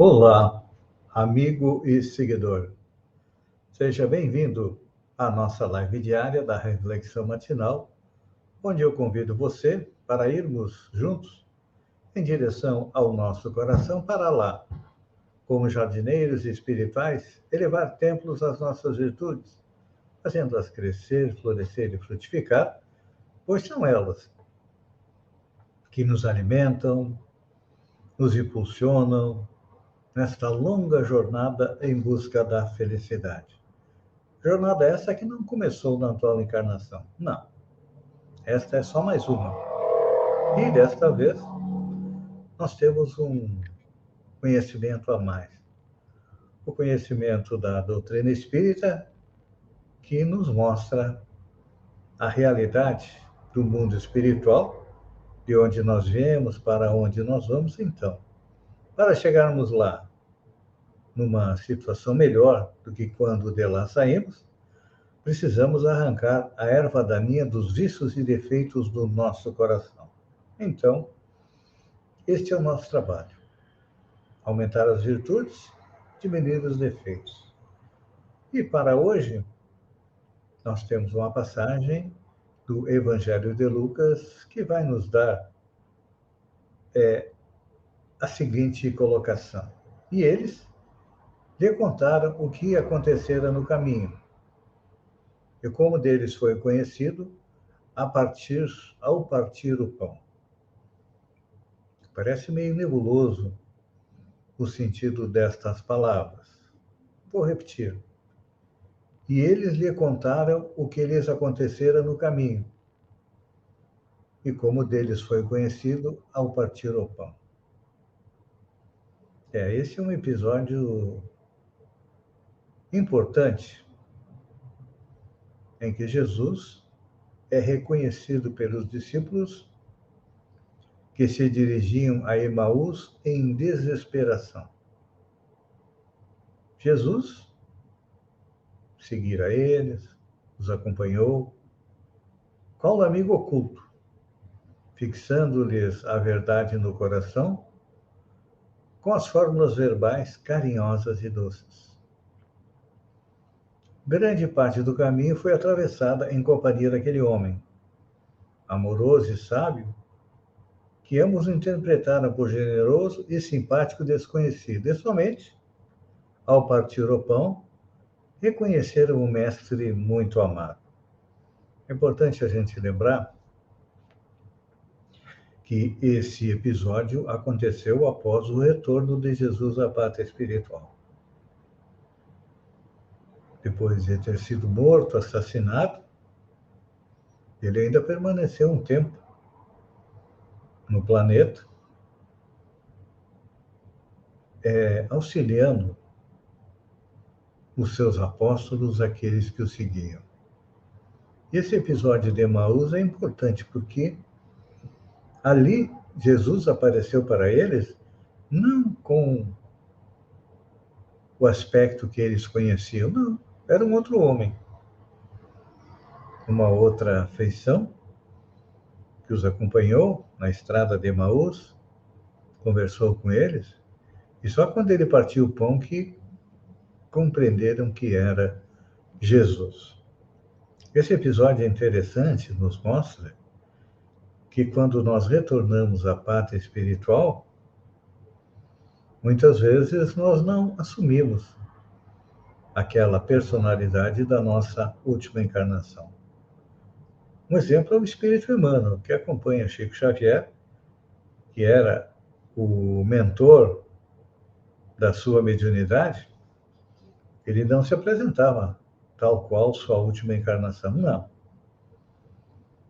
Olá, amigo e seguidor. Seja bem-vindo à nossa live diária da Reflexão Matinal, onde eu convido você para irmos juntos em direção ao nosso coração para lá, como jardineiros espirituais, elevar templos às nossas virtudes, fazendo-as crescer, florescer e frutificar, pois são elas que nos alimentam, nos impulsionam nesta longa jornada em busca da felicidade. Jornada essa que não começou na atual encarnação. Não. Esta é só mais uma. E desta vez, nós temos um conhecimento a mais. O conhecimento da doutrina espírita, que nos mostra a realidade do mundo espiritual, de onde nós viemos, para onde nós vamos, então. Para chegarmos lá, numa situação melhor do que quando de lá saímos, precisamos arrancar a erva daninha dos vícios e defeitos do nosso coração. Então, este é o nosso trabalho: aumentar as virtudes, diminuir os defeitos. E para hoje, nós temos uma passagem do Evangelho de Lucas que vai nos dar a seguinte colocação. E eles lhe contaram o que acontecera no caminho, e como deles foi conhecido ao partir o pão. Parece meio nebuloso o sentido destas palavras. Vou repetir. E eles lhe contaram o que lhes acontecera no caminho, e como deles foi conhecido ao partir o pão. Esse é um episódio importante em que Jesus é reconhecido pelos discípulos que se dirigiam a Emaús em desesperação. Jesus seguira eles, os acompanhou, qual amigo oculto, fixando-lhes a verdade no coração com as fórmulas verbais carinhosas e doces. Grande parte do caminho foi atravessada em companhia daquele homem, amoroso e sábio, que ambos interpretaram por generoso e simpático desconhecido, e somente, ao partir o pão, reconheceram o mestre muito amado. É importante a gente lembrar que esse episódio aconteceu após o retorno de Jesus à pátria espiritual. Depois de ter sido morto, assassinado, ele ainda permaneceu um tempo no planeta, auxiliando os seus apóstolos, aqueles que o seguiam. Esse episódio de Emaús é importante porque ali Jesus apareceu para eles não com o aspecto que eles conheciam, não, era um outro homem, uma outra feição que os acompanhou na estrada de Emaús, conversou com eles, e só quando ele partiu o pão que compreenderam que era Jesus. Esse episódio é interessante, nos mostra que quando nós retornamos à pátria espiritual, muitas vezes nós não assumimos aquela personalidade da nossa última encarnação. Um exemplo é o espírito Emmanuel, que acompanha Chico Xavier, que era o mentor da sua mediunidade. Ele não se apresentava tal qual sua última encarnação, não.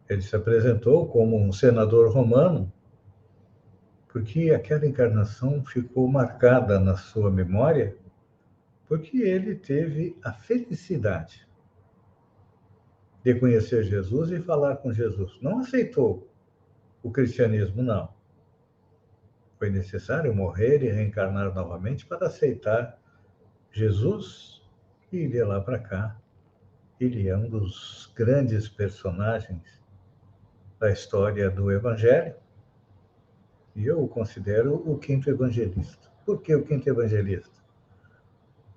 Ele se apresentou como um senador romano, porque aquela encarnação ficou marcada na sua memória, porque ele teve a felicidade de conhecer Jesus e falar com Jesus. Não aceitou o cristianismo, não. Foi necessário morrer e reencarnar novamente para aceitar Jesus, e de lá para cá, ele é um dos grandes personagens da história do Evangelho, e eu o considero o quinto evangelista. Por que o quinto evangelista?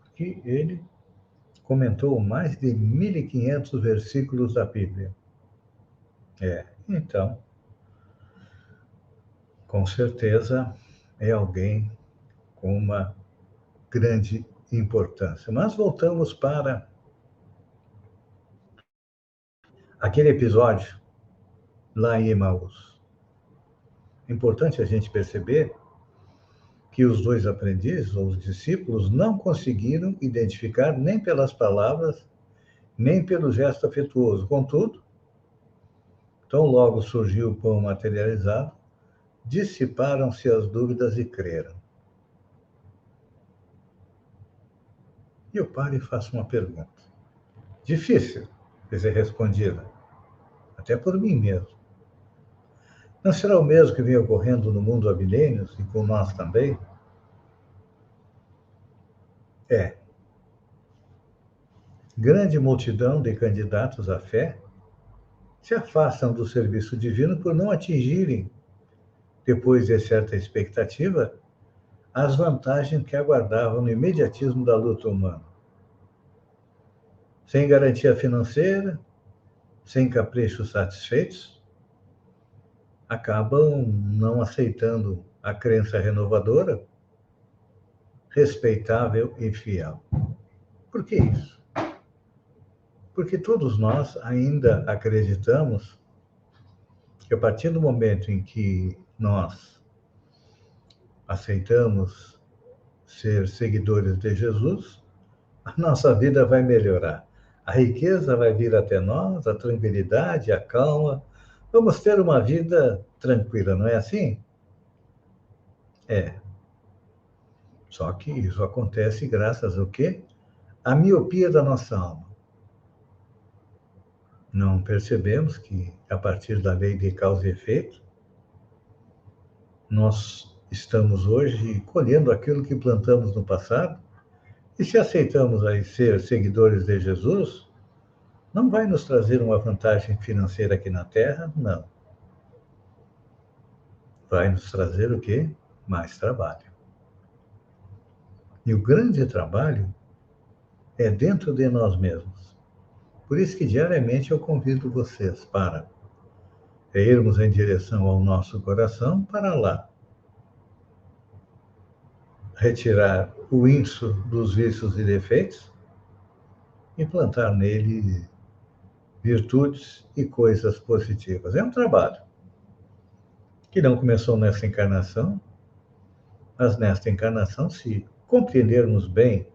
Porque ele comentou mais de 1.500 versículos da Bíblia. Então, com certeza, é alguém com uma grande importância. Mas voltamos para aquele episódio lá em Emaús. É importante a gente perceber que os dois aprendizes, ou os discípulos, não conseguiram identificar nem pelas palavras, nem pelo gesto afetuoso. Contudo, tão logo surgiu o pão materializado, dissiparam-se as dúvidas e creram. E eu paro e faço uma pergunta. Difícil de ser respondida, até por mim mesmo. Não será o mesmo que vem ocorrendo no mundo há milênios e com nós também? Grande multidão de candidatos à fé se afastam do serviço divino por não atingirem, depois de certa expectativa, as vantagens que aguardavam no imediatismo da luta humana. Sem garantia financeira, sem caprichos satisfeitos, acabam não aceitando a crença renovadora, respeitável e fiel. Por que isso? Porque todos nós ainda acreditamos que a partir do momento em que nós aceitamos ser seguidores de Jesus, a nossa vida vai melhorar. A riqueza vai vir até nós, a tranquilidade, a calma. Vamos ter uma vida tranquila, não é assim? É. Só que isso acontece graças ao quê? À miopia da nossa alma. Não percebemos que, a partir da lei de causa e efeito, nós estamos hoje colhendo aquilo que plantamos no passado, e se aceitamos aí ser seguidores de Jesus, não vai nos trazer uma vantagem financeira aqui na Terra, não. Vai nos trazer o quê? Mais trabalho. E o grande trabalho é dentro de nós mesmos. Por isso que diariamente eu convido vocês para irmos em direção ao nosso coração, para lá retirar o índice dos vícios e defeitos e plantar nele virtudes e coisas positivas. É um trabalho que não começou nessa encarnação, mas nesta encarnação, se compreendermos bem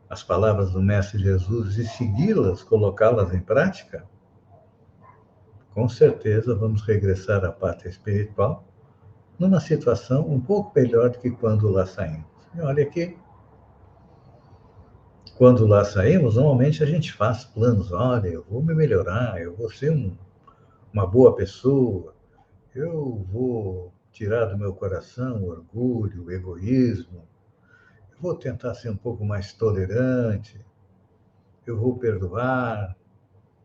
as palavras do Mestre Jesus e segui-las, colocá-las em prática, com certeza vamos regressar à pátria espiritual numa situação um pouco melhor do que quando lá saímos. E olha que, quando lá saímos, normalmente a gente faz planos. Olha, eu vou me melhorar, eu vou ser uma boa pessoa, eu vou tirar do meu coração o orgulho, o egoísmo, eu vou tentar ser um pouco mais tolerante, eu vou perdoar,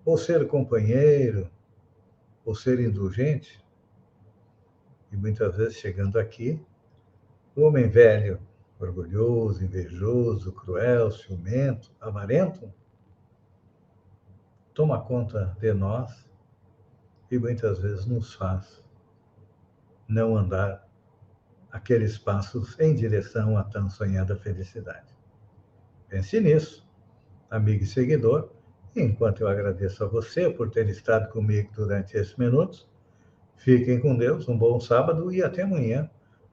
vou ser companheiro, vou ser indulgente. E muitas vezes, chegando aqui, o homem velho, orgulhoso, invejoso, cruel, ciumento, avarento, toma conta de nós e muitas vezes nos faz não andar aqueles passos em direção à tão sonhada felicidade. Pense nisso, amigo e seguidor, e enquanto eu agradeço a você por ter estado comigo durante esses minutos, fiquem com Deus, um bom sábado e até amanhã,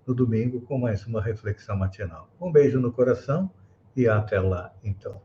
no domingo, com mais uma reflexão matinal. Um beijo no coração e até lá, então.